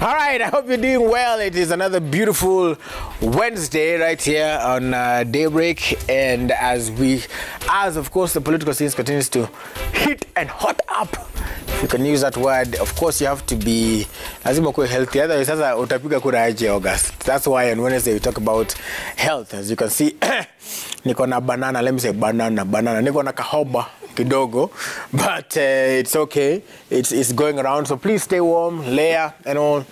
All right, I hope you're doing well. It is another beautiful Wednesday right here on Daybreak. And as of course, the political scene continues to heat and hot up, if you can use that word. Of course, you have to be lazima kuwe healthy. Otherwise, sasa utapiga kura aje August. That's why on Wednesday we talk about health. As you can see, niko na banana. Let me say banana. Niko na kahoba kidogo, but it's okay. It's going around. So please stay warm, layer, and all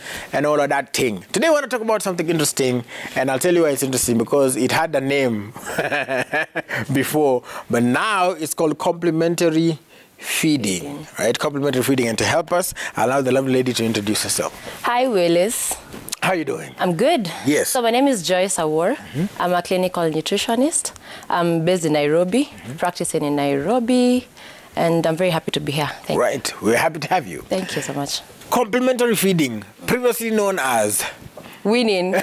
of that thing. Today, I want to talk about something interesting, and I'll tell you why it's interesting, because it had a name before, but now it's called complementary feeding, right? Complementary feeding. And to help us, I'll allow the lovely lady to introduce herself. Hi, Willis. How are you doing? I'm good. Yes. So my name is Joyce Awuor. I'm a clinical nutritionist. I'm based in Nairobi, practicing in Nairobi, and I'm very happy to be here. Thank you. Right. We're happy to have you. Thank you so much. Complementary feeding, previously known as Weaning.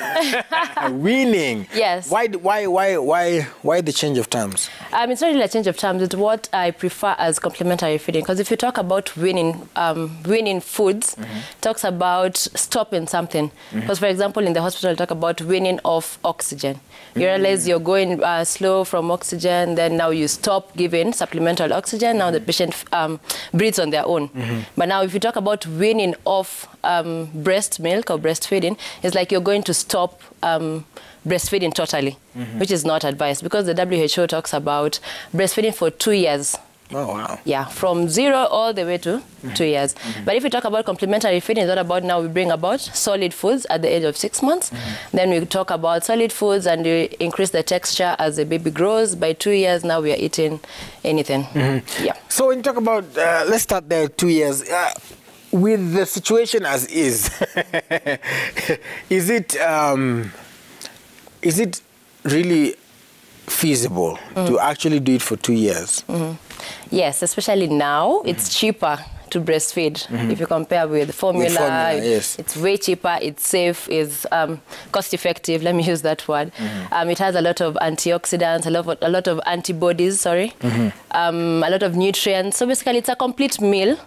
weaning. Yes. Why the change of terms? It's not really a change of terms. It's what I prefer as complementary feeding. Because if you talk about weaning, weaning foods, talks about stopping something. Because, for example, in the hospital, you talk about weaning off oxygen. You realize you're going slow from oxygen, then now you stop giving supplemental oxygen. Now the patient breathes on their own. But now if you talk about weaning off breast milk or breastfeeding, it's like you're going to stop breastfeeding totally, which is not advised, because the WHO talks about breastfeeding for 2 years. Oh, wow. Yeah, from 0 all the way to 2 years. But if we talk about complementary feeding, it's not about now we bring about solid foods at the age of 6 months. Then we talk about solid foods and we increase the texture as the baby grows. By 2 years, now we are eating anything. Yeah. So when you talk about, let's start there, 2 years. With the situation as is it really feasible to actually do it for 2 years? Yes, especially now, it's cheaper to breastfeed. If you compare with formula, yes. It's way cheaper, it's safe, it's cost effective, let me use that word. It has a lot of antioxidants, a lot of antibodies, a lot of nutrients. So basically it's a complete meal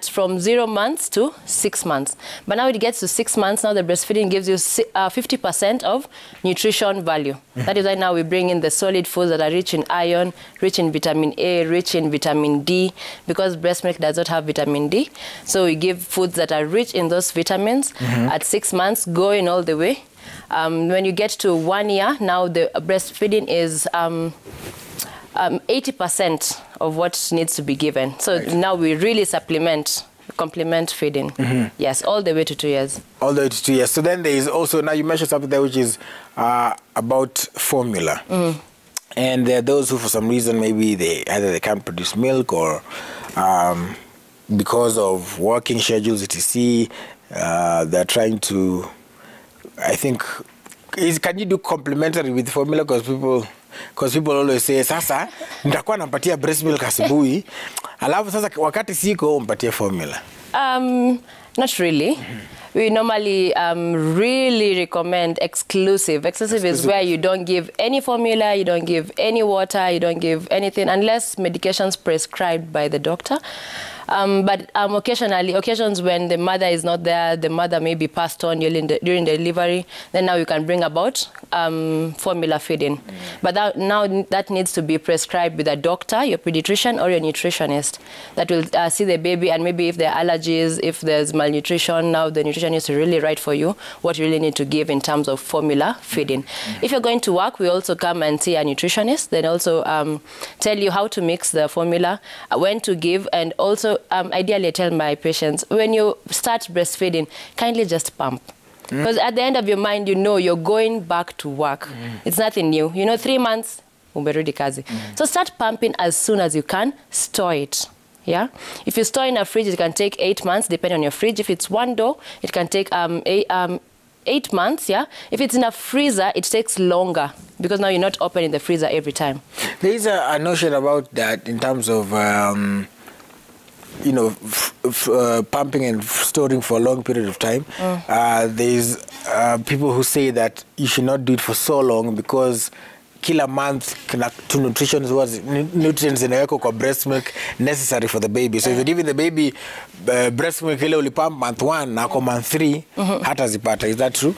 from 0 months to 6 months. But now it gets to 6 months, now the breastfeeding gives you 50% of nutrition value. That is why now we bring in the solid foods that are rich in iron, rich in vitamin A, rich in vitamin D, because breast milk does not have vitamin D. So we give foods that are rich in those vitamins at 6 months, going all the way. When you get to 1 year, now the breastfeeding is 80% of what needs to be given. So now we really complement feeding. Yes, all the way to 2 years. All the way to 2 years. So then there is also, now you mentioned something there which is about formula. And there are those who, for some reason, maybe either they can't produce milk, or because of working schedules, etc., they're trying to, I think, can you do complementary with formula? Because people always say, sasa, nitakuwa nampatia breast milk asubuhi, alafu sasa wakati siko umpatie formula. Not really. We normally really recommend exclusive. Exclusive is where you don't give any formula, you don't give any water, you don't give anything, unless medications prescribed by the doctor. But occasions when the mother is not there, the mother may be passed on during delivery, then now you can bring about formula feeding. But now that needs to be prescribed with a doctor, your pediatrician or your nutritionist, that will see the baby, and maybe if there are allergies, if there's malnutrition, now the nutritionist will really write for you what you really need to give in terms of formula feeding. If you're going to work, we also come and see a nutritionist, then also tell you how to mix the formula, when to give, and also ideally I tell my patients, when you start breastfeeding, kindly just pump. Because at the end of your mind, you know you're going back to work. It's nothing new. 3 months, umerudi kazi. So start pumping as soon as you can. Store it. Yeah. If you store in a fridge, it can take 8 months, depending on your fridge. If it's one door, it can take 8 months. Yeah. If it's in a freezer, it takes longer, because now you're not opening the freezer every time. There is a notion about that in terms of pumping and storing for a long period of time. There's people who say that you should not do it for so long, because kila month kuna two nutrients inawekwa kwa breast milk necessary for the baby. So if you're giving the baby breast milk ile ulipump month 1 na kwa month 3 hata zipata. Is that true?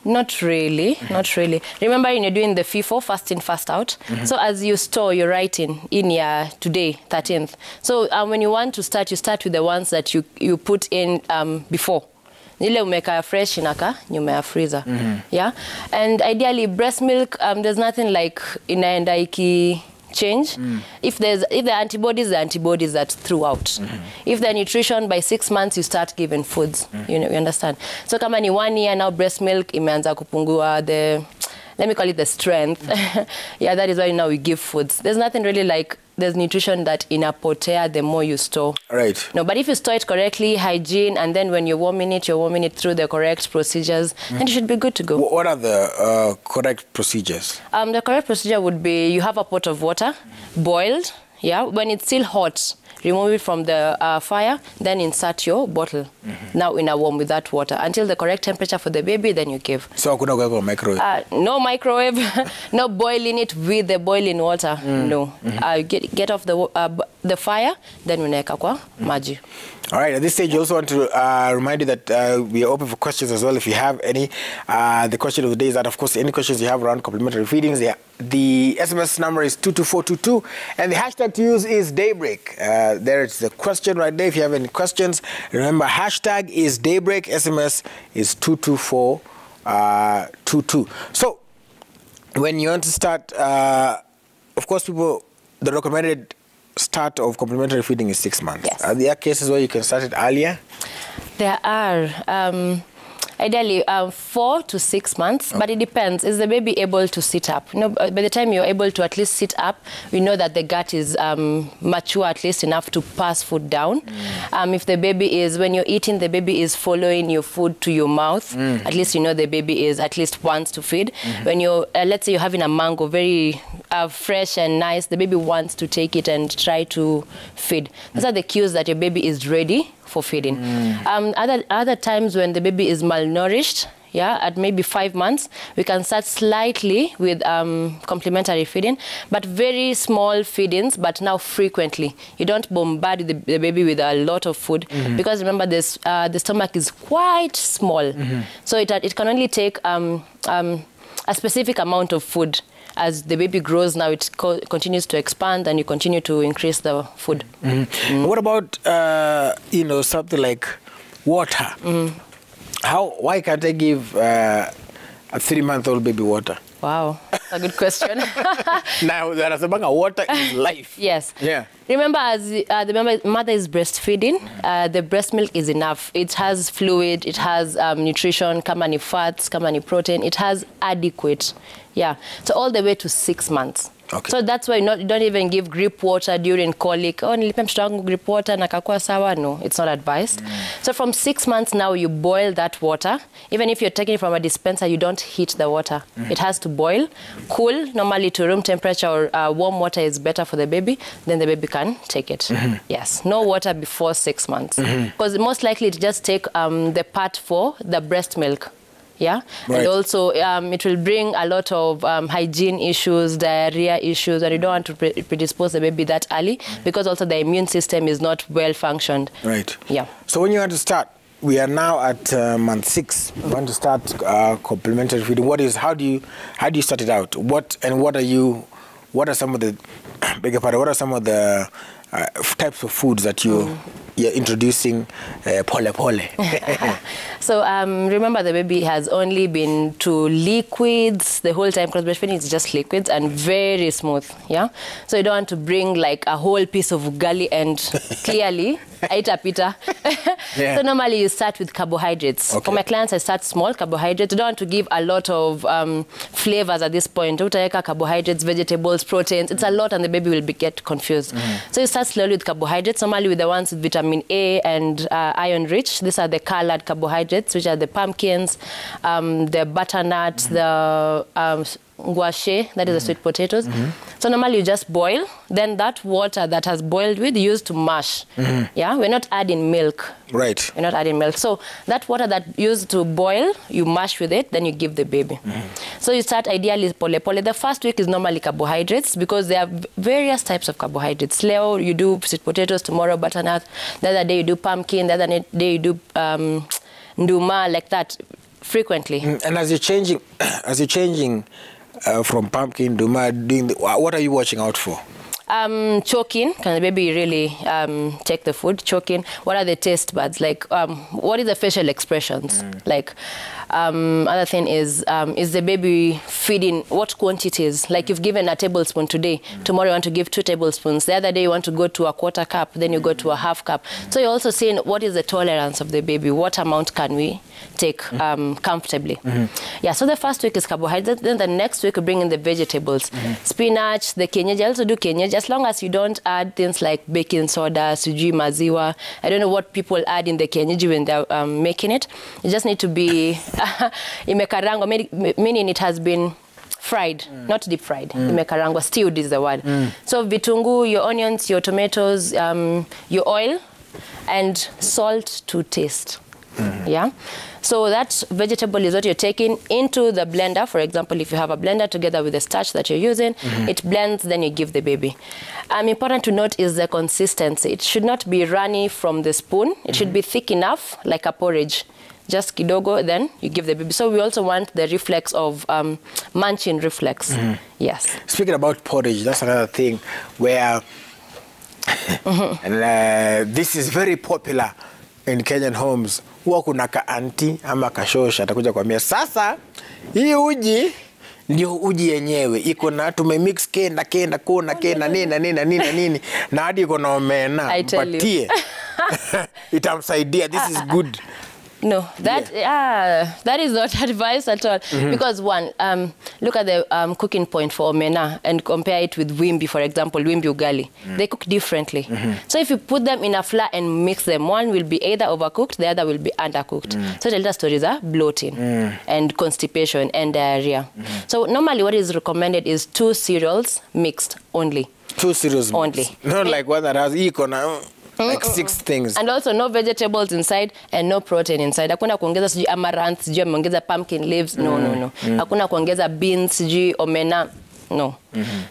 Not really. Not really. Remember, you're doing the FIFO, fast in, fast out. So as you store, you're writing in your today, 13th. So when you want to start, you start with the ones that you put in before. Nile umeka fresh inaka nyuma ya freezer. Yeah. And ideally breast milk, there's nothing like inaenda iki change. If the antibodies, the antibodies that throughout. If the nutrition, by 6 months you start giving foods. You understand? So kama ni 1 year now, breast milk imeanza kupungua the, let me call it the strength. Yeah, that is why now we give foods. There's nothing really like, there's nutrition that inapotea the more you store. Right. No, but if you store it correctly, hygiene, and then when you're warming it through the correct procedures, then you should be good to go. What are the correct procedures? The correct procedure would be, you have a pot of water, boiled, yeah. When it's still hot, remove it from the fire, then insert your bottle. Now in a warm with that water until the correct temperature for the baby, then you give. So kuna go microwave? No microwave, no boiling it with the boiling water. No. Get off the fire, then unaweka kwa maji. All right, at this stage, I also want to remind you that we are open for questions as well. If you have any, the question of the day is that, of course, any questions you have around complementary feedings, the SMS number is 22422, and the hashtag to use is Daybreak. There is the question right there. If you have any questions, remember, hashtag is Daybreak, SMS is 22422. So, when you want to start, of course, the recommended start of complementary feeding is 6 months. Yes. Are there cases where you can start it earlier? There are. Ideally, 4 to 6 months, but it depends. Is the baby able to sit up? You know, by the time you're able to at least sit up, we know that the gut is mature at least enough to pass food down. If the baby is, when you're eating, the baby is following your food to your mouth, at least you know the baby is at least wants to feed. When you're, let's say you're having a mango, very fresh and nice, the baby wants to take it and try to feed. Those are the cues that your baby is ready for feeding. Other times when the baby is malnourished, yeah, at maybe 5 months, we can start slightly with complementary feeding, but very small feedings, but now frequently. You don't bombard the baby with a lot of food, because remember this, the stomach is quite small. So it can only take a specific amount of food. As the baby grows now, it continues to expand and you continue to increase the food. What about, you know, something like water? Why can't I give a 3-month-old baby water? Wow, that's a good question. Now, water is life. Yes. Yeah. Remember, as the mother is breastfeeding, the breast milk is enough. It has fluid, it has nutrition, kama ni fats, kama ni protein. It has adequate. Yeah. So all the way to 6 months. Okay. So that's why you don't even give grip water during colic. Oh, nilipea mtoto wangu grip water na kakua sawa. No, it's not advised. So from 6 months now, you boil that water. Even if you're taking it from a dispenser, you don't heat the water. It has to boil, cool, normally to room temperature, or warm water is better for the baby. Then the baby can take it. Yes, no water before 6 months. Because most likely it just take the part for the breast milk. Yeah, right. And also it will bring a lot of hygiene issues, diarrhea issues, and you don't want to predispose the baby that early, because also the immune system is not well functioned. Right. Yeah. So when you want to start, we are now at month 6. We want to start complementary feeding. How do you start it out? What are some of the what are some of the types of foods that you're introducing pole? So remember, the baby has only been to liquids the whole time, because breastfeeding is just liquids and very smooth. Yeah. So you don't want to bring like a whole piece of ugali and clearly aitapita. Yeah. So normally you start with carbohydrates. Okay. For my clients, I start small carbohydrates. You don't want to give a lot of flavors at this point. Utaweka carbohydrates, vegetables, proteins. It's a lot, and the baby will get confused. So you start slowly with carbohydrates. Normally with the ones with vitamin A and iron rich. These are the colored carbohydrates, which are the pumpkins, the butternut, the guache, that is the sweet potatoes. So normally you just boil, then that water that has boiled with, you use to mash. Yeah, we're not adding milk. Right. We're not adding milk. So that water that you used to boil, you mash with it, then you give the baby. So you start ideally pole pole. The first week is normally carbohydrates because there are various types of carbohydrates. Leo, you do sweet potatoes, tomorrow butternut, the other day you do pumpkin, the other day you do nduma, like that, frequently. And as you're changing, from pumpkin to what are you watching out for? Choking. Can the baby really take the food? Choking. What are the taste buds? Like, what is the facial expressions? Like, other thing is the baby feeding what quantities? Like, you've given a tablespoon today. Tomorrow you want to give 2 tablespoons. The other day you want to go to a 1/4 cup. Then you go to a 1/2 cup. So you're also seeing what is the tolerance of the baby. What amount can we take comfortably? Yeah, so the first week is carbohydrates. Then the next week we bring in the vegetables. Spinach, the kienyeji. I also do kienyeji. As long as you don't add things like baking soda, sujui, maziwa. I don't know what people add in the kienyeji when they're making it. You just need to be imekarangwa, meaning it has been fried, not deep fried. Imekarangwa, stewed is the word. So vitungu, your onions, your tomatoes, your oil, and salt to taste. Yeah. So that vegetable is what you're taking into the blender. For example, if you have a blender together with the starch that you're using, it blends, then you give the baby. Important to note is the consistency. It should not be runny from the spoon. It should be thick enough, like a porridge. Just kidogo, then you give the baby. So we also want the reflex of munching reflex. Yes. Speaking about porridge, that's another thing where and, this is very popular in Kenyan homes. Huwa kuna ka auntie ama kashosha atakuja kuambia sasa hii uji ndio uji yenyewe iko na tumemix kenda kuna kenda nini na hadi iko na omena mpatie itamsaidia. This is good. No, that is not advice at all. Because one, look at the cooking point for omena and compare it with wimbi, for example, wimbi ugali. They cook differently. So if you put them in a flour and mix them, one will be either overcooked, the other will be undercooked. So the little stories are bloating and constipation and diarrhea. So normally what is recommended is 2 cereals mixed only. 2 cereals only. Mixed. Not like one that has like 6 things. And also no vegetables inside and no protein inside. Hakuna kuongeza sijui amaranth, sijui ameongeza pumpkin leaves. No. Hakuna kuongeza beans, sijui omena. No.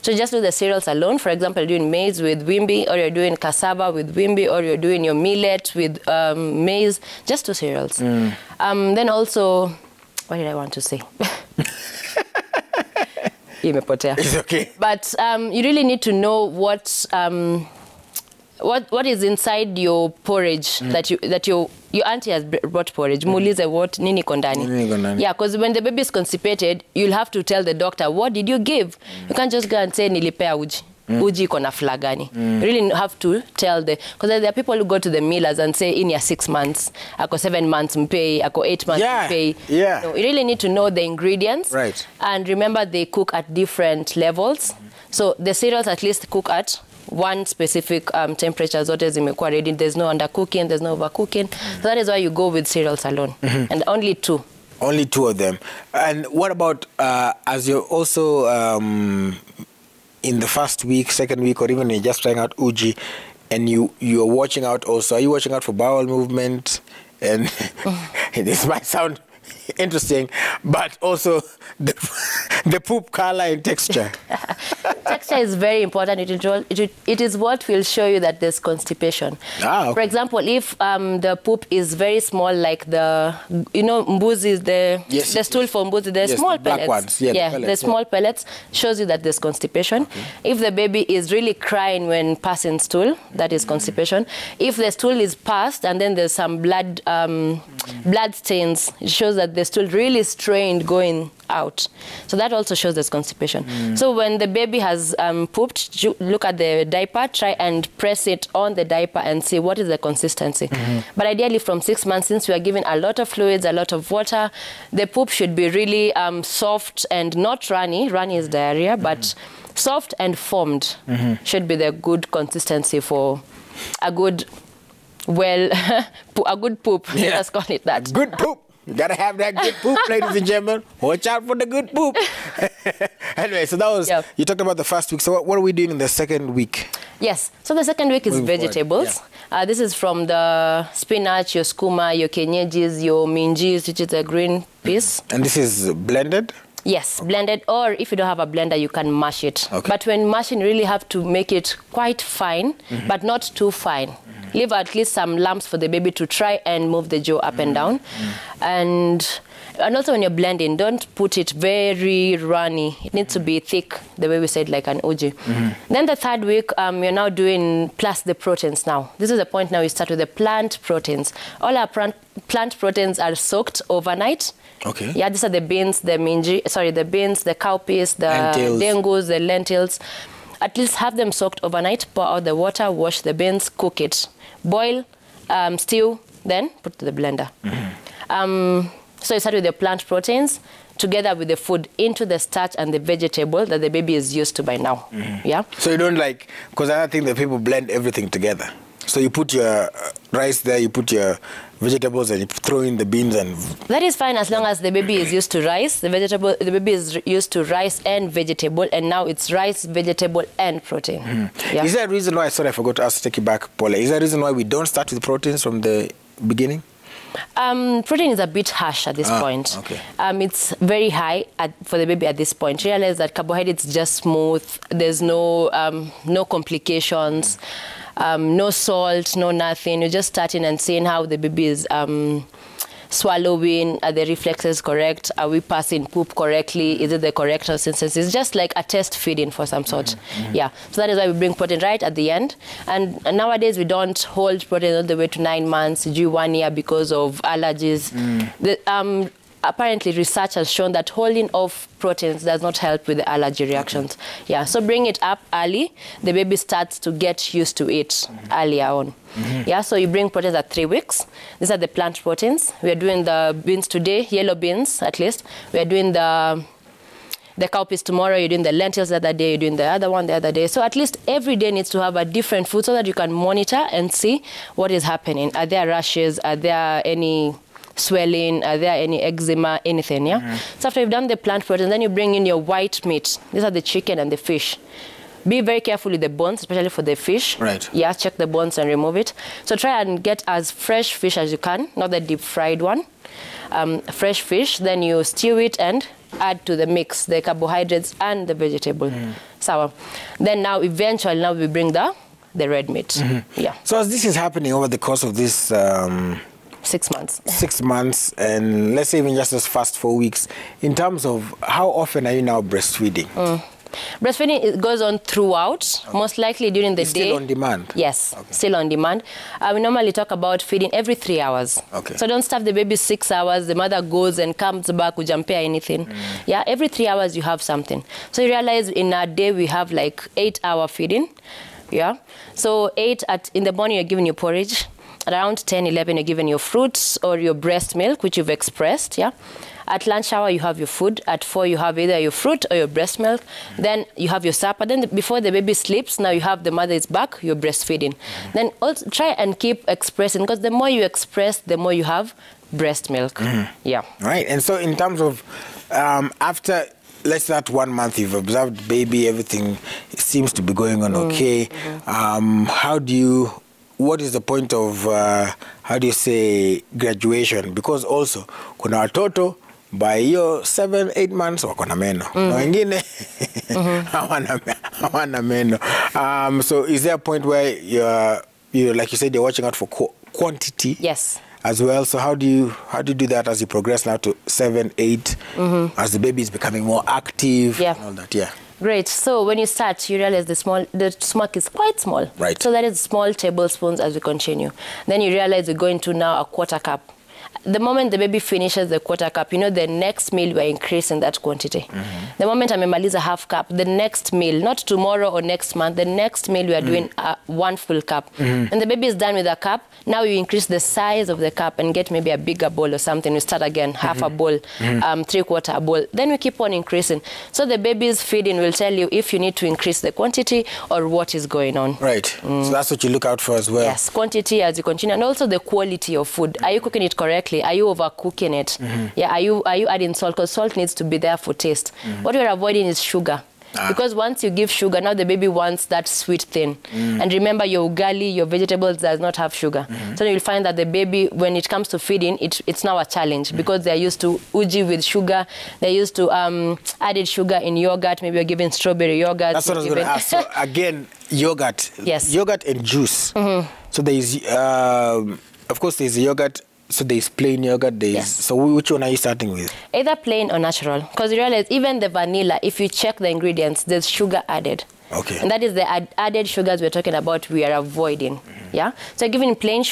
So just do the cereals alone. For example, you're doing maize with wimbi, or you're doing cassava with wimbi, or you're doing your millet with maize. Just 2 cereals. Then also, what did I want to say? It's okay. But you really need to know what is inside your porridge that your auntie has brought porridge. Muulize what nini kondani. Yeah, because when the baby is constipated, you'll have to tell the doctor, what did you give? You can't just go and say nilipea uji. Uji iko na flagani. You really have to tell because there are people who go to the millers and say in your 6 months, ako 7 months mpay, ako 8 months mpay. Yeah. So you really need to know the ingredients. Right. And remember, they cook at different levels. So the cereals at least cook at one specific temperature. Zote zimekuwa ready. There's no undercooking, there's no overcooking. So that is why you go with cereals alone. And only 2. Only 2 of them. And what about as you're also in the first week, second week, or even you're just trying out uji, and you're watching out also? Are you watching out for bowel movement? And this might sound interesting, but also the poop color and texture. Texture is very important. It is what will show you that there's constipation. Okay. For example, if the poop is very small, like mbuzi, the stool for mbuzi, the small black pellets. Ones. Yeah, the small pellets shows you that there's constipation. Okay. If the baby is really crying when passing stool, that is constipation. If the stool is passed and then there's some blood stains, it shows that the stool really strained going out. So that also shows there's constipation. So when the baby has pooped, look at the diaper, try and press it on the diaper and see what is the consistency. But ideally from 6 months, since we are giving a lot of fluids, a lot of water, the poop should be really soft and not runny. Runny is diarrhea, but soft and formed should be the good consistency for a good, a good poop. Yeah. Let's call it that. Good poop. You gotta have that good poop, ladies and gentlemen. Watch out for the good poop. Anyway, so that was, you talked about the first week. So what are we doing in the second week? Yes. So the second week is vegetables. This is from the spinach, your skuma, your kenyejis, your minjis, which is a green peas. And this is blended? Yes, blended, or if you don't have a blender, you can mash it. Okay. But when mashing, you really have to make it quite fine, but not too fine. Leave at least some lumps for the baby to try and move the jaw up and down. And also when you're blending, don't put it very runny. It needs to be thick, the way we said, like an uji. Then the third week, you're now doing plus the proteins now. This is the point now we start with the plant proteins. All our plant proteins are soaked overnight. Okay. Yeah, these are the beans, the beans, the cowpeas, the dengus, the lentils. At least have them soaked overnight, pour out the water, wash the beans, cook it. Boil, stew, then put to the blender. So you start with the plant proteins together with the food into the starch and the vegetable that the baby is used to by now. Yeah. So you don't like, because I think that people blend everything together. So you put your rice there, you put your vegetables, and you throw in the beans, and that is fine as long as the baby is used to rice. The baby is used to rice and vegetable, and now it's rice, vegetable, and protein. Yeah. Is there a reason why? Sorry, I forgot to ask. Take you back, Paula. Is there a reason why we don't start with proteins from the beginning? Protein is a bit harsh at this point. Okay. It's very high for the baby at this point. Realize that carbohydrates just smooth. There's no complications. No salt, no nothing. You're just starting and seeing how the baby is swallowing. Are the reflexes correct? Are we passing poop correctly? Is it the correct consistency? It's just like a test feeding for some sort. Yeah. So that is why we bring protein right at the end. And nowadays we don't hold protein all the way to 9 months, due 1 year because of allergies. Apparently, research has shown that holding off proteins does not help with the allergy reactions. Yeah, so bring it up early. The baby starts to get used to it earlier on. Yeah, so you bring proteins at 3 weeks. These are the plant proteins. We are doing the beans today, yellow beans at least. We are doing the cowpeas tomorrow, you're doing the lentils the other day, you're doing the other one the other day. So at least every day needs to have a different food so that you can monitor and see what is happening. Are there rashes? Are there any swelling? Are there any eczema? Anything, yeah? So after you've done the plant protein, then you bring in your white meat. These are the chicken and the fish. Be very careful with the bones, especially for the fish. Right. Yeah, check the bones and remove it. So try and get as fresh fish as you can, not the deep fried one. Fresh fish, then you stew it and add to the mix the carbohydrates and the vegetable. Sour. Then now eventually we bring the red meat. Yeah. So as this is happening over the course of this 6 months. 6 months, and let's say even just this first 4 weeks, in terms of how often are you now breastfeeding? Breastfeeding, it goes on throughout, most likely during the day. Still on demand? Yes, still on demand. We normally talk about feeding every 3 hours. So don't stuff the baby 6 hours, the mother goes and comes back, ujampea anything. Yeah, every 3 hours you have something. So you realize in a day we have like 8-hour feeding. Yeah, so in the morning you're giving your porridge. Around 10, 11, you're given your fruits or your breast milk, which you've expressed, yeah? At lunch hour, you have your food. At 4, you have either your fruit or your breast milk. Then you have your supper. Then before the baby sleeps, now you have the mother is back, you're breastfeeding. Then also try and keep expressing, because the more you express, the more you have breast milk. Yeah. Right, and so in terms of after, let's start 1 month, you've observed baby, everything seems to be going on okay. What is the point of, how do you say, graduation? Because also, kuna watoto, by your 7, 8 months, wakona meno. Na wengine, hawana meno. So is there a point where you're like you said, you're watching out for quantity? Yes. As well, so how do you do that as you progress now to 7, 8, as the baby is becoming more active and all that? Yeah. Great. So when you start, you realize the stomach is quite small. Right. So that is small tablespoons as we continue. Then you realize we're going to now a 1/4 cup. The moment the baby finishes the 1/4 cup, you know the next meal we're increasing that quantity. The moment amemaliza 1/2 cup, the next meal, not tomorrow or next month, the next meal we are doing 1 full cup. And the baby is done with a cup, now you increase the size of the cup and get maybe a bigger bowl or something. We start again, 1/2 a bowl, 3/4 a bowl. Then we keep on increasing. So the baby's feeding will tell you if you need to increase the quantity or what is going on. Right. So that's what you look out for as well. Yes, quantity as you continue, and also the quality of food. Are you cooking it correct? correctly? Are you overcooking it? Yeah, are you adding salt? Because salt needs to be there for taste. What you're avoiding is sugar. Because once you give sugar, now the baby wants that sweet thing. And remember, your ugali, your vegetables does not have sugar. So you'll find that the baby, when it comes to feeding, it's now a challenge because they're used to uji with sugar. They're used to added sugar in yogurt. Maybe you're giving strawberry yogurt. That's what I was going to ask. So again, yogurt. Yes. Yogurt and juice. So there's, of course, there's yogurt. So there's plain yogurt, so which one are you starting with? Either plain or natural. Because you realize even the vanilla, if you check the ingredients, there's sugar added. Okay. And that is the added sugars we're talking about we are avoiding. Yeah? So giving plain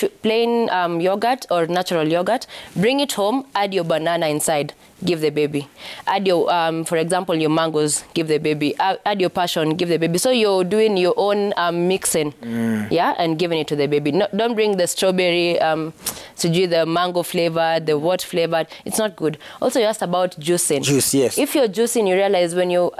yogurt or natural yogurt, bring it home, add your banana inside, give the baby. Add your, for example, your mangoes, give the baby. Add your passion, give the baby. So you're doing your own mixing, yeah, and giving it to the baby. No, don't bring the strawberry, the mango flavor, the what flavored. It's not good. Also, you asked about juicing. Juice, yes. If you're juicing, you realize when you're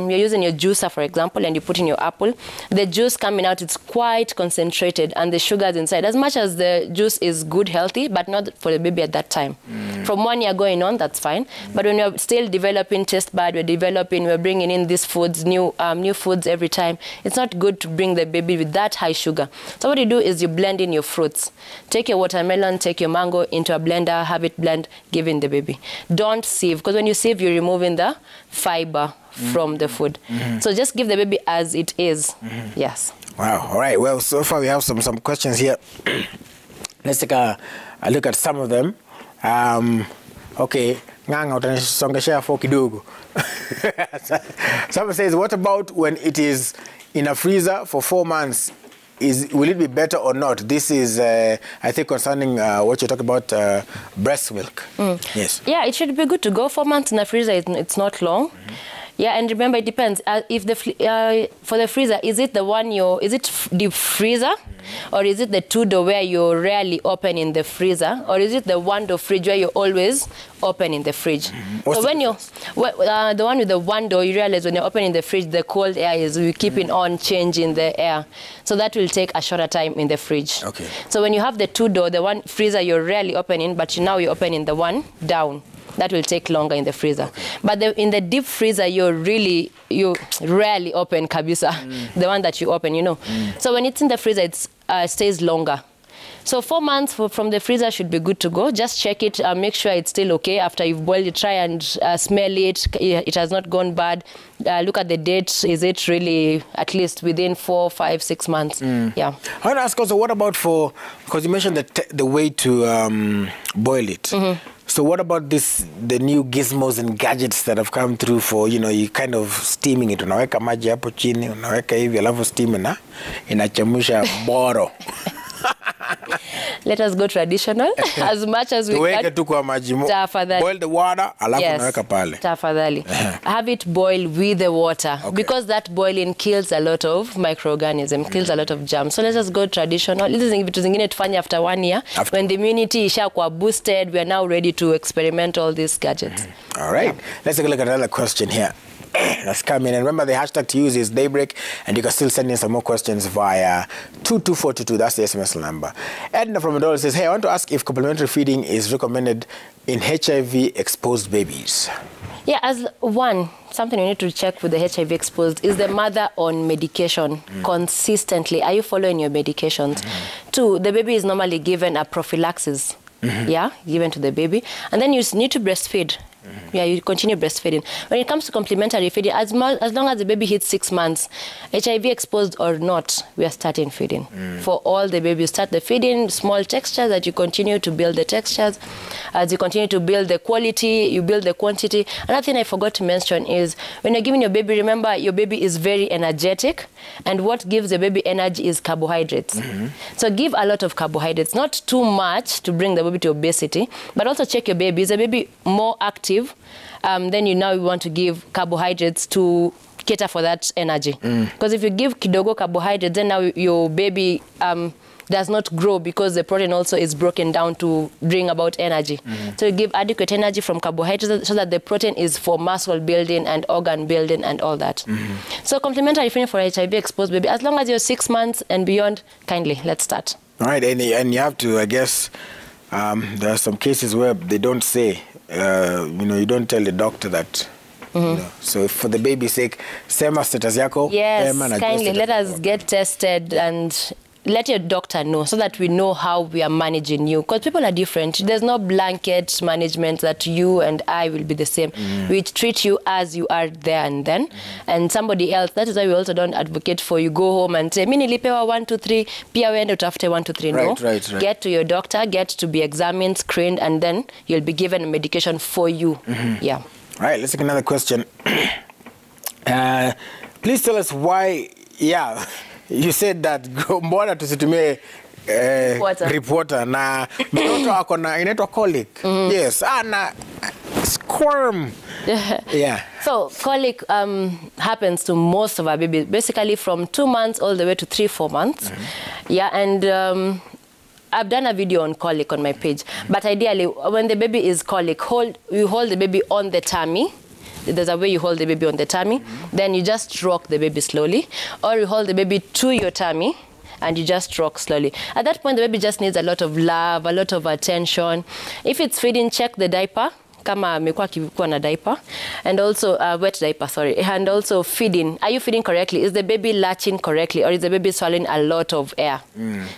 using your juicer, for example, and you put in your apple, the juice coming out, it's quite concentrated, and the sugars inside. As much as the juice is good, healthy, but not for the baby at that time. From 1 year going on, that's fine. But when you're still developing taste bud, we're bringing in these foods, new foods every time. It's not good to bring the baby with that high sugar. So what you do is you blend in your fruits. Take your watermelon, take your mango into a blender, have it blend, give in the baby. Don't sieve, because when you sieve, you're removing the fiber from the food. So just give the baby as it is. Yes. Wow. All right. Well, so far we have some questions here. Let's take a look at some of them. Okay. Someone says, what about when it is in a freezer for 4 months? Will it be better or not? This is, I think, concerning what you're talking about, breast milk. Yes. Yeah, it should be good to go 4 months in the freezer. It's not long. Yeah, and remember, it depends. If for the freezer, is it the one is it deep freezer, or is it the 2-door where you're rarely open in the freezer, or is it the 1-door fridge where you're always open in the fridge? So when you're the one with the 1-door, you realize when you're opening the fridge, the cold air is keeping on changing the air. So that will take a shorter time in the fridge. Okay. So when you have the 2-door, the one freezer you're rarely opening, but now you're opening the one down. That will take longer in the freezer. But in the deep freezer, you rarely open kabisa, the one that you open, you know. So when it's in the freezer, it stays longer. So 4 months from the freezer should be good to go. Just check it, make sure it's still okay. After you've boiled it, try and smell it. It has not gone bad. Look at the date. Is it really at least within 4, 5, 6 months? Yeah. I want to ask also, what about because you mentioned the way to boil it. So what about the new gizmos and gadgets that have come through for, you kind of steaming it. Unaweka maji hapo chini, unaweka hivi, alafu steam inachemusha boro. Let us go traditional as much as we can. Boil the water, alafu unaweka pale. Tafadhali. Have it boil with the water, because that boiling kills a lot of microorganisms, kills a lot of germs. So let's just go traditional. This is vitu zingine tufanye after 1 year. When the immunity ishakuwa boosted, we are now ready to experiment all these gadgets. All right. Let's take a look at another question here. That's coming. And remember, the hashtag to use is Daybreak, and you can still send in some more questions via 22422. That's the SMS number. Edna from Adol says, hey, I want to ask if complementary feeding is recommended in HIV-exposed babies. Yeah, as one, something you need to check with the HIV-exposed is the mother on medication consistently. Are you following your medications? 2, the baby is normally given a prophylaxis, given to the baby. And then you need to breastfeed. Yeah, you continue breastfeeding. When it comes to complementary feeding, as long as the baby hits 6 months, HIV exposed or not, we are starting feeding. For all the babies, start the feeding, small textures that you continue to build the textures. As you continue to build the quality, you build the quantity. Another thing I forgot to mention is when you're giving your baby, remember your baby is very energetic, and what gives the baby energy is carbohydrates. So give a lot of carbohydrates, not too much to bring the baby to obesity, but also check your baby. Is the baby more active? Then you want to give carbohydrates to cater for that energy. Because if you give kidogo carbohydrates, then now your baby does not grow, because the protein also is broken down to bring about energy. So you give adequate energy from carbohydrates so that the protein is for muscle building and organ building and all that. So complementary feeding for HIV-exposed baby, as long as you're 6 months and beyond, kindly, let's start. All right, and you have to, I guess, there are some cases where they don't say, you don't tell the doctor that. So for the baby's sake, sema status yako. Yes, kindly let us get tested and let your doctor know so that we know how we are managing you. Because people are different. There's no blanket management that you and I will be the same. We treat you as you are there and then. And somebody else, that is why we also don't advocate for you go home and say, mini nilipewa 1, 2, 3, pia wende utafute 1, 2, 3. No. Right. Get to your doctor, get to be examined, screened, and then you'll be given medication for you. Yeah. All right, let's take another question. Please tell us why, you said that mbona tusitumie reporter na mtoto ako na inaitwa colic. Yes, na squirm. So colic happens to most of our babies, basically from 2 months all the way to 3-4 months. And I've done a video on colic on my page, but ideally when the baby is colic, you hold the baby on the tummy. There's a way you hold the baby on the tummy, then you just rock the baby slowly, or you hold the baby to your tummy and you just rock slowly. At that point, the baby just needs a lot of love, a lot of attention. If it's feeding, check the diaper, kama amekuwa akikuwa na diaper, and also wet diaper, sorry, and also feeding. Are you feeding correctly? Is the baby latching correctly, or is the baby swallowing a lot of air?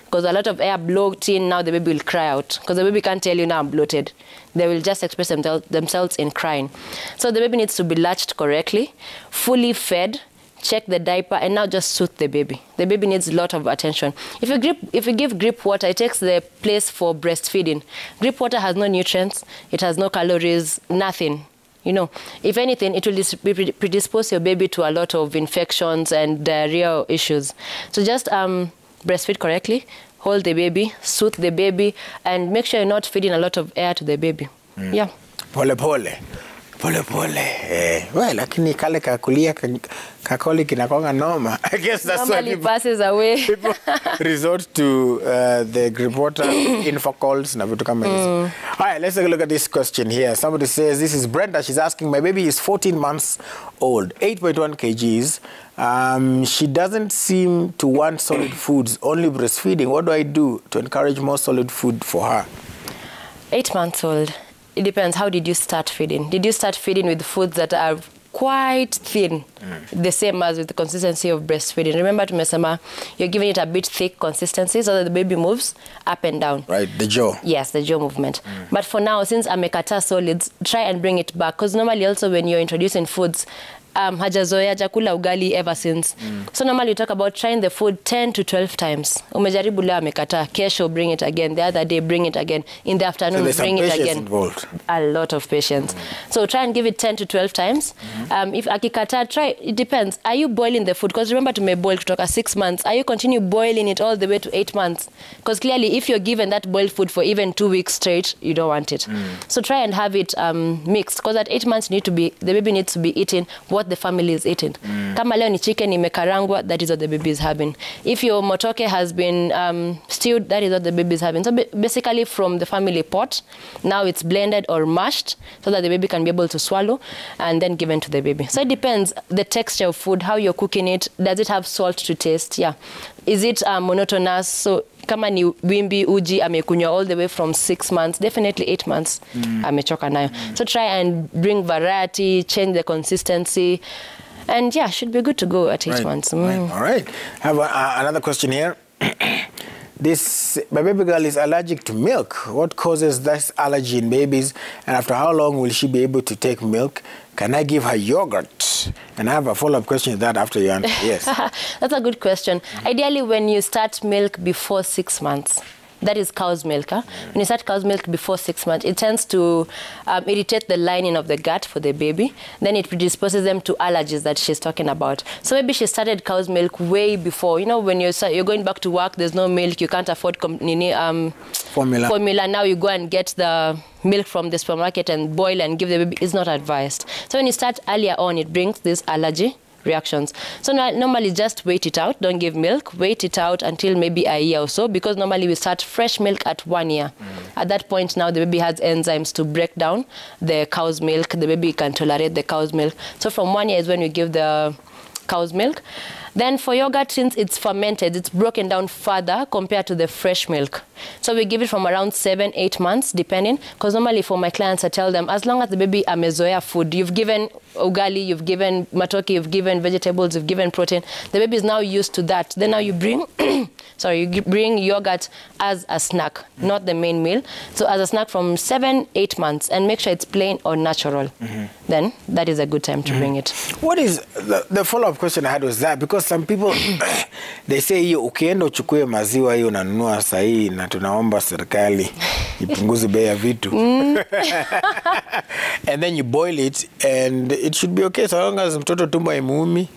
Because a lot of air blocked in, now the baby will cry out, because the baby can't tell you now I'm bloated. They will just express themselves in crying. So the baby needs to be latched correctly, fully fed, check the diaper, and now just soothe the baby. The baby needs a lot of attention. If you give grip water, it takes the place for breastfeeding. Grip water has no nutrients, it has no calories, nothing. If anything, it will predispose your baby to a lot of infections and diarrhea issues. So just breastfeed correctly, hold the baby, soothe the baby, and make sure you're not feeding a lot of air to the baby. Yeah. Pole. Well, lakini kale kakulia kakoli kinakonga noma. I guess that's why people passes away. People resort to the grip water info calls na vitu kama hizo. All right, let's take a look at this question here. Somebody says, this is Brenda. She's asking, my baby is 14 months old, 8.1 kgs. She doesn't seem to want solid foods, only breastfeeding. What do I do to encourage more solid food for her? 8 months old. It depends. How did you start feeding? Did you start feeding with foods that are quite thin, the same as with the consistency of breastfeeding? Remember, tumesema, you're giving it a bit thick consistency so that the baby moves up and down. Right, the jaw. Yes, the jaw movement. But for now, since amekata solids, try and bring it back. Because normally also when you're introducing foods, hajazoea jakula ugali ever since. So normally you talk about trying the food 10 to 12 times. Umejaribu leo amekata, kesho bring it again, the other day bring it again, in the afternoon so bring it again. Involved. A lot of patience. So try and give it 10 to 12 times. If akikata, try, it depends. Are you boiling the food? Because remember to me boil kutoka 6 months. Are you continue boiling it all the way to 8 months? Because clearly if you're given that boiled food for even 2 weeks straight, you don't want it. So try and have it mixed. Because at 8 months the baby needs to be eating what the family is eating. Kama leo ni chicken imekarangwa, that is what the baby is having. If your motoke has been stewed, that is what the baby is having. So basically from the family pot, now it's blended or mashed so that the baby can be able to swallow and then given to the baby. So it depends the texture of food, how you're cooking it. Does it have salt to taste? Yeah. Is it monotonous? So kama ni wimbi uji amekunywa all the way from 6 months, definitely 8 months amechoka nayo. So try and bring variety, change the consistency, and yeah, should be good to go at 8 months. Right. All right. I have another question here. My baby girl is allergic to milk. What causes this allergy in babies, and after how long will she be able to take milk? Can I give her yogurt? And I have a follow-up question to that after you answer. Yes. That's a good question. Ideally, when you start milk before 6 months, that is cow's milk. When you start cow's milk before 6 months, it tends to irritate the lining of the gut for the baby. Then it predisposes them to allergies that she's talking about. So maybe she started cow's milk way before. You know, when you're going back to work, there's no milk, you can't afford formula. Now you go and get the milk from the supermarket and boil and give the baby. It's not advised. So when you start earlier on, it brings this allergy reactions. So normally just wait it out. Don't give milk. Wait it out until maybe a year or so, because normally we start fresh milk at 1 year. At that point now the baby has enzymes to break down the cow's milk. The baby can tolerate the cow's milk. So from 1 year is when we give the cow's milk. Then for yogurt, since it's fermented, it's broken down further compared to the fresh milk. So we give it from around 7-8 months, depending. Because normally for my clients, I tell them, as long as the baby amezoea food, you've given ugali, you've given matoke, you've given vegetables, you've given protein, the baby is now used to that. Then now you bring, you bring yogurt as a snack, not the main meal. So as a snack from 7-8 months, and make sure it's plain or natural. Then that is a good time to bring it. What is the follow-up question I had was that, because some people they say hiyo ukienda uchukue maziwa hiyo unanunua sahi na tunaomba serikali ipunguze bei ya vitu. And then you boil it and it should be okay so long as mtoto tumbo haimuumi.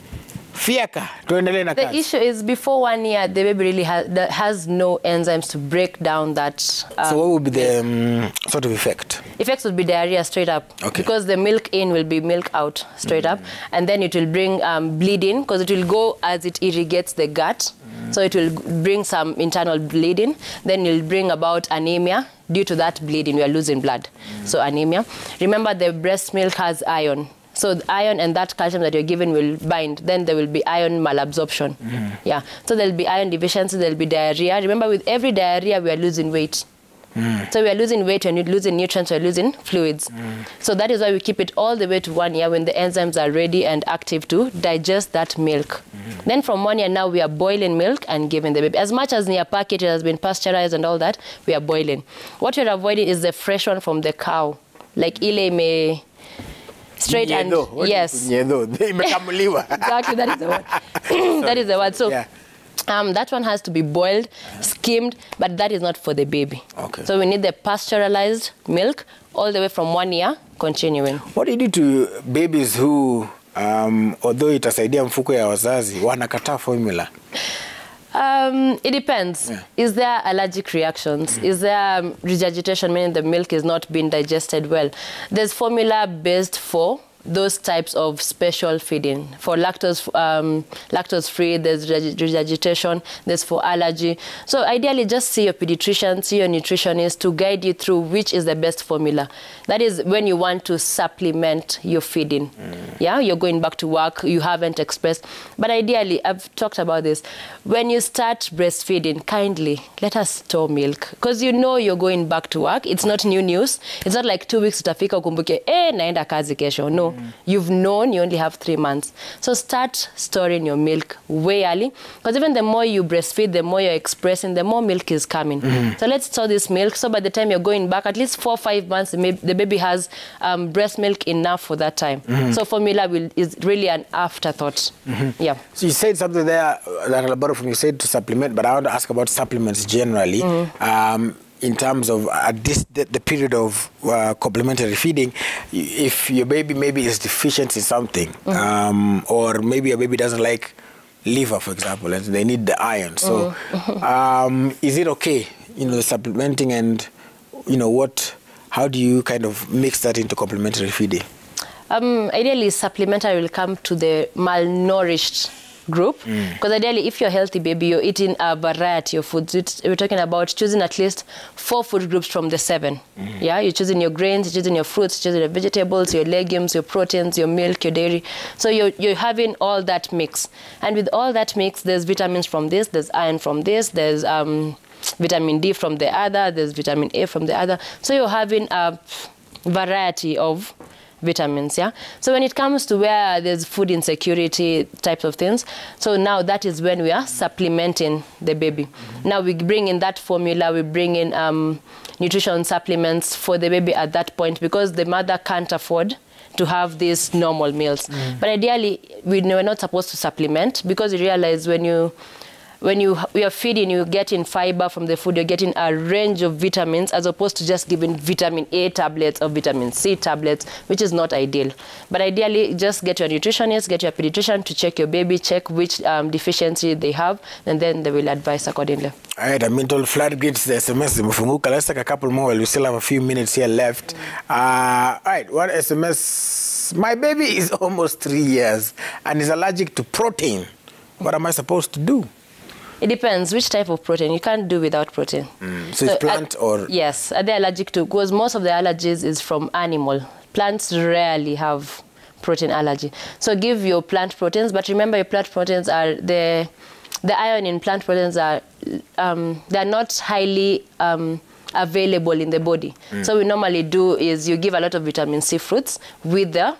Fiaka, tuendelee na kazi. The issue is before 1 year, the baby really has no enzymes to break down that. So what would be the sort of effect? Effects would be diarrhea straight up. Okay. Because the milk in will be milk out straight up. And then it will bring bleeding because it will go as it irrigates the gut. So it will bring some internal bleeding. Then it will bring about anemia. Due to that bleeding, we are losing blood. So anemia. Remember, the breast milk has iron. So the iron and that calcium that you're given will bind. Then there will be iron malabsorption. Yeah. So there will be iron deficiency, there will be diarrhea. Remember, with every diarrhea, we are losing weight. So we are losing weight, and you're losing nutrients, we're losing fluids. So that is why we keep it all the way to 1 year when the enzymes are ready and active to digest that milk. Then from 1 year now, we are boiling milk and giving the baby. As much as near packet, it has been pasteurized and all that, we are boiling. What we're avoiding is the fresh one from the cow. Like ile may... Straight and yes. Exactly, that is the word. That is the word. So yeah. That one has to be boiled, skimmed, but that is not for the baby. Okay. So we need the pasteurized milk all the way from 1 year, continuing. What do you do to babies who, although itasaidia mfuko ya wazazi, wanakataa formula? It depends. Yeah. Is there allergic reactions? Is there regurgitation, meaning the milk is not being digested well? There's formula based for those types of special feeding. For lactose-free, there's regurgitation, there's for allergy. So ideally, just see your pediatrician, see your nutritionist to guide you through which is the best formula. That is when you want to supplement your feeding. Yeah, you're going back to work, you haven't expressed. But ideally, I've talked about this. When you start breastfeeding, kindly let us store milk. Because you know you're going back to work. It's not new news. It's not like 2 weeks utafika ukumbuke, naenda kazi kesho. No. You've known you only have 3 months. So start storing your milk way early. Because even the more you breastfeed, the more you're expressing, the more milk is coming. So let's store this milk. So by the time you're going back, at least 4 or 5 months, the baby has breast milk enough for that time. So formula is really an afterthought. Yeah. So you said something there that a lot of you said to supplement, but I want to ask about supplements generally. In terms of the period of complementary feeding, if your baby maybe is deficient in something, or maybe your baby doesn't like liver, for example, and they need the iron. So is it okay, supplementing, and how do you kind of mix that into complementary feeding? Ideally, supplementary will come to the malnourished group, because ideally, if you're a healthy baby, you're eating a variety of foods. We're talking about choosing at least 4 food groups from the 7. Yeah, you're choosing your grains, you're choosing your fruits, you're choosing your vegetables, your legumes, your proteins, your milk, your dairy. So you're having all that mix, and with all that mix, there's vitamins from this, there's iron from this, there's vitamin D from the other, there's vitamin A from the other. So you're having a variety of vitamins, yeah? So when it comes to where there's food insecurity types of things, so now that is when we are supplementing the baby. Now we bring in that formula, we bring in nutrition supplements for the baby at that point, because the mother can't afford to have these normal meals. But ideally, we're not supposed to supplement, because you realize when you are feeding, you're getting fiber from the food, you're getting a range of vitamins, as opposed to just giving vitamin A tablets or vitamin C tablets, which is not ideal. But ideally, just get your nutritionist, get your pediatrician to check your baby, check which deficiency they have, and then they will advise accordingly. All right, I mean, all floodgates, the SMS, let's take a couple more. We still have a few minutes here left. All right, one SMS. My baby is almost 3 years and is allergic to protein. What am I supposed to do? It depends which type of protein. You can't do without protein. So it's plant or? Yes, are they allergic to? Because most of the allergies is from animal. Plants rarely have protein allergy. So give your plant proteins, but remember your plant proteins are the iron in plant proteins are they're not highly available in the body. So what we normally do is you give a lot of vitamin C fruits with the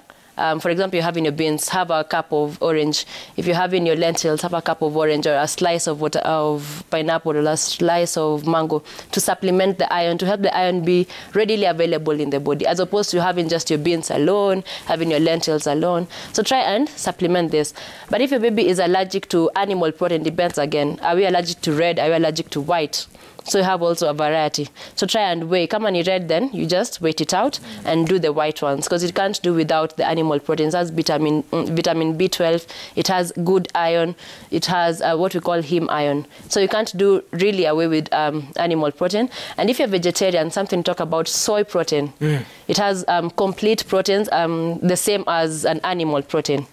for example, you have in your beans, have a cup of orange. If you have in your lentils, have a cup of orange or a slice of pineapple or a slice of mango to supplement the iron, to help the iron be readily available in the body, as opposed to having just your beans alone, having your lentils alone. So try and supplement this. But if your baby is allergic to animal protein, depends again. Are we allergic to red? Are we allergic to white? So you have also a variety. So try and weigh. Come on, you red, then you just wait it out and do the white ones, because it can't do without the animal proteins. It has vitamin B12. It has good iron. It has what we call heme iron. So you can't do really away with animal protein. And if you're vegetarian, something to talk about soy protein. It has complete proteins, the same as an animal protein.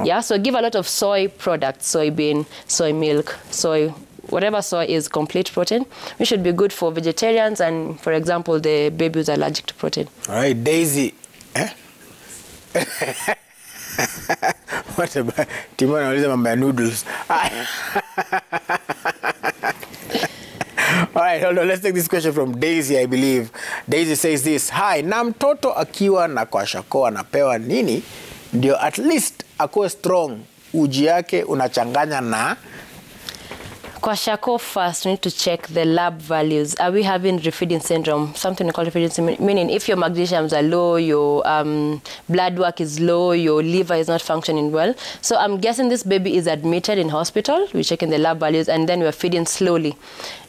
Yeah, so give a lot of soy products, soybean, soy milk, soy. Whatever soy is complete protein, which should be good for vegetarians and, for example, the baby who's allergic to protein. All right, Daisy. What about Timon anauliza mambo ya noodles? All right, hold on. Let's take this question from Daisy, I believe. Daisy says this. Hi, na mtoto akiwa na kwashako anapewa nini ndio at least akuwe strong, uji yake unachanganya na Kwashako, first, we need to check the lab values. Are we having refeeding syndrome? Something we call refeeding syndrome, meaning if your magnesiums are low, your blood work is low, your liver is not functioning well. So I'm guessing this baby is admitted in hospital. We're checking the lab values, and then we're feeding slowly.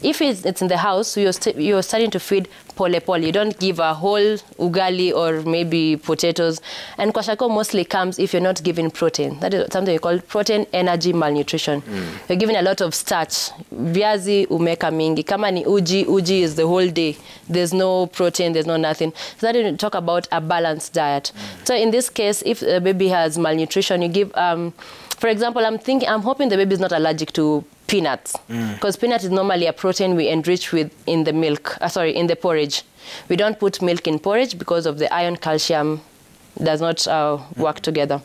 If it's in the house, you're starting to feed pole. You don't give a whole ugali or maybe potatoes. And kwashako mostly comes if you're not giving protein. That is something we call protein energy malnutrition. You're giving a lot of starch. Viazi umeka mingi. Kama ni uji is the whole day. There's no protein, there's no nothing. So that we talk about a balanced diet. So in this case, if a baby has malnutrition, you give, for example, I'm hoping the baby is not allergic to peanuts, because peanut is normally a protein we enrich with in the milk, in the porridge. We don't put milk in porridge because of the iron calcium does not work together.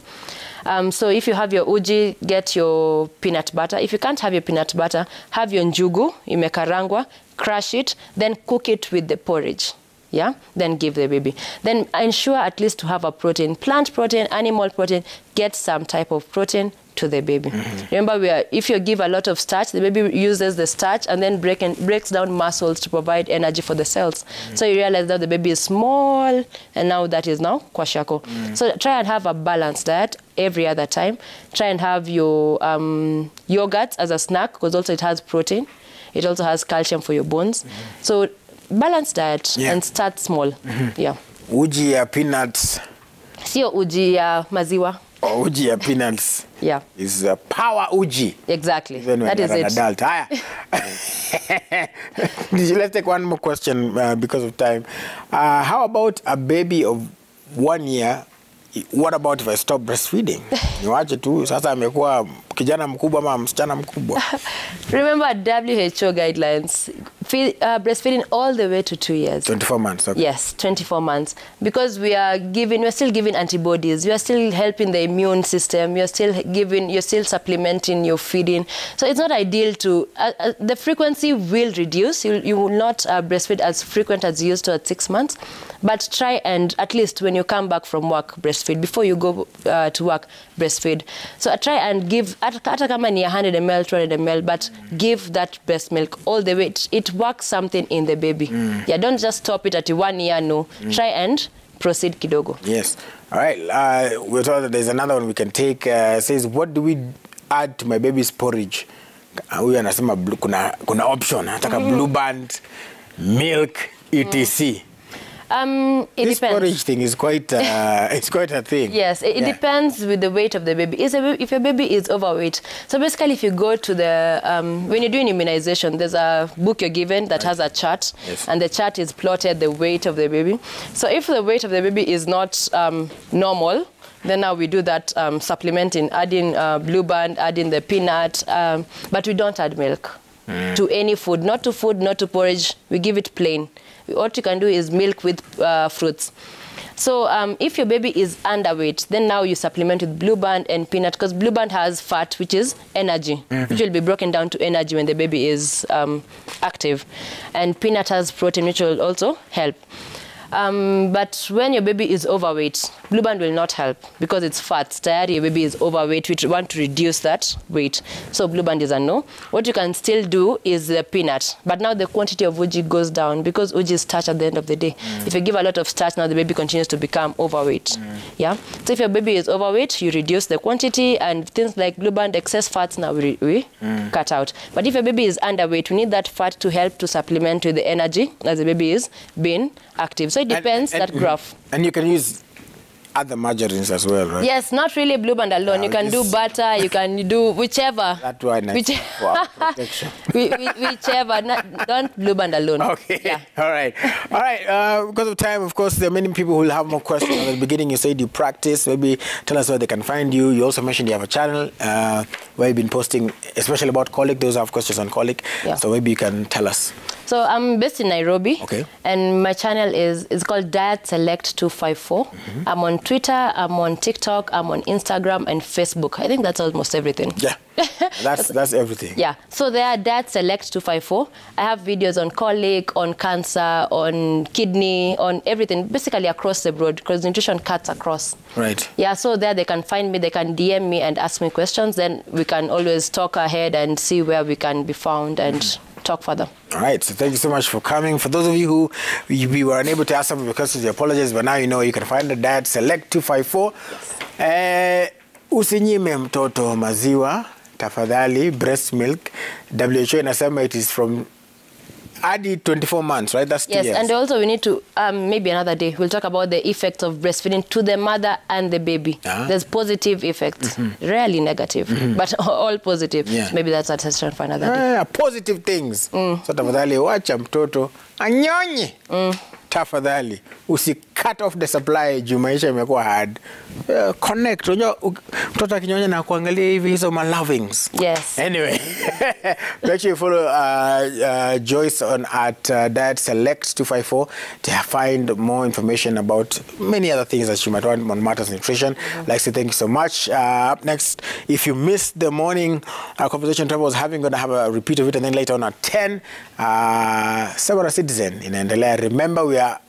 So if you have your uji, get your peanut butter. If you can't have your peanut butter, have your njugu, imekarangwa, crush it, then cook it with the porridge. Yeah, then give the baby. Then ensure at least to have a protein, plant protein, animal protein, get some type of protein to the baby. Remember, if you give a lot of starch, the baby uses the starch and then breaks down muscles to provide energy for the cells. So you realize that the baby is small, and now that is now kwashako. So try and have a balanced diet every other time. Try and have your yogurt as a snack, because also it has protein. It also has calcium for your bones. So balanced diet and start small. Yeah. Uji ya peanuts. Sio uji ya maziwa. Uji ya peanuts. Yeah. Is a power uji. Exactly. Even when that is an it. Adult. Let's take one more question because of time. How about a baby of 1 year? What about if I stop breastfeeding? Niwache tu sasa amekuwa kijana mkubwa ama msichana mkubwa. Remember WHO guidelines. Breastfeeding all the way to 2 years. 24 months. Okay. Yes, 24 months. Because we're still giving antibodies. We are still helping the immune system. You're still supplementing your feeding. So it's not ideal to, the frequency will reduce. You will not breastfeed as frequent as you used to at 6 months. But try and at least when you come back from work, breastfeed. Before you go to work, breastfeed. So try and give, hata kama ni 100 ml, 200 ml, but give that breast milk all the way. It works something in the baby. Yeah, don't just stop it at 1 year, no. Try and proceed kidogo. Yes. All right. We thought that there's another one we can take. Says, what do we add to my baby's porridge? Huyu anasema kuna option. Nataka blue band, milk, etc. This porridge thing is quite it's quite a thing. Yes, it depends with the weight of the baby. If your baby is overweight, so basically if you go to the when you're doing immunization, there's a book you're given that has a chart, and the chart is plotted the weight of the baby. So if the weight of the baby is not normal, then now we do that supplementing, adding blue band, adding the peanut, but we don't add milk to any food, not to porridge. We give it plain. What you can do is milk with fruits. So if your baby is underweight, then now you supplement with Blue Band and peanut, because Blue Band has fat, which is energy, which will be broken down to energy when the baby is active. And peanut has protein, which will also help. But when your baby is overweight, Blue Band will not help because it's fat. Tayari your baby is overweight. We want to reduce that weight. So Blue Band is a no. What you can still do is the peanut. But now the quantity of uji goes down because uji is starch at the end of the day. If you give a lot of starch, now the baby continues to become overweight. Yeah. So if your baby is overweight, you reduce the quantity, and things like Blue Band, excess fats now we cut out. But if your baby is underweight, we need that fat to help to supplement with the energy as the baby is being active. So it depends, that graph. And you can use other margarines as well, right? Yes, not really Blue Band alone. You can do butter, you can do whichever. That one, wow, protection. Whichever, don't Blue Band alone. Okay, yeah. All right. Because of time, of course, there are many people who will have more questions. At the beginning, you said you practice. Maybe tell us where they can find you. You also mentioned you have a channel where you've been posting, especially about colic. Those have questions on colic. Yeah. So maybe you can tell us. So I'm based in Nairobi. Okay. And my channel is called Diet Select 254. I'm on Twitter, I'm on TikTok, I'm on Instagram and Facebook. I think that's almost everything. Yeah. That's everything. Yeah. So there are Diet Select 254. I have videos on colic, on cancer, on kidney, on everything, basically across the board, because nutrition cuts across. Right. Yeah, so there they can find me, they can DM me and ask me questions. Then we can always talk ahead and see where we can be found and talk further. All right, so thank you so much for coming. For those of you who we were unable to ask some of your questions, I apologize, but now you know you can find the Diet Select 254. Usinyime mtoto maziwa, tafadhali, breast milk. WHO inasema it is from Adi 24 months, right? That's 2 years. Yes, and also we need to, maybe another day, we'll talk about the effects of breastfeeding to the mother and the baby. There's positive effects, rarely negative, but all positive. Yeah. Maybe that's a session for another day. Positive things. So tafadhali, wacha mtoto anyonye. Tafadhali, usi cut off the supply juu maisha imekuwa hard. Connect, mtoto akinyonya na kuangalia hivi hizo malovings. Yes. Anyway, make sure you follow Joyce at Diet Select 254 to find more information about many other things that you might want on matters nutrition. Like I say, thank you so much. Up next, if you missed the morning conversation Trevor was having, going to have a repeat of it, and then later on at 10, Sabara Citizen in Endelea. Remember, we are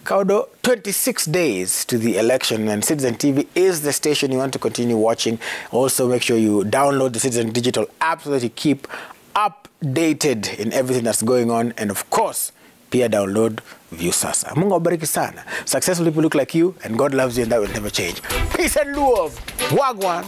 Kaudo, 26 days to the election, and Citizen TV is the station you want to continue watching. Also, make sure you download the Citizen Digital app so that you keep updated in everything that's going on. And of course, pia download View Sasa. Mungu awabariki sana. Successful people look like you, and God loves you, and that will never change. Peace and love. Wagwan.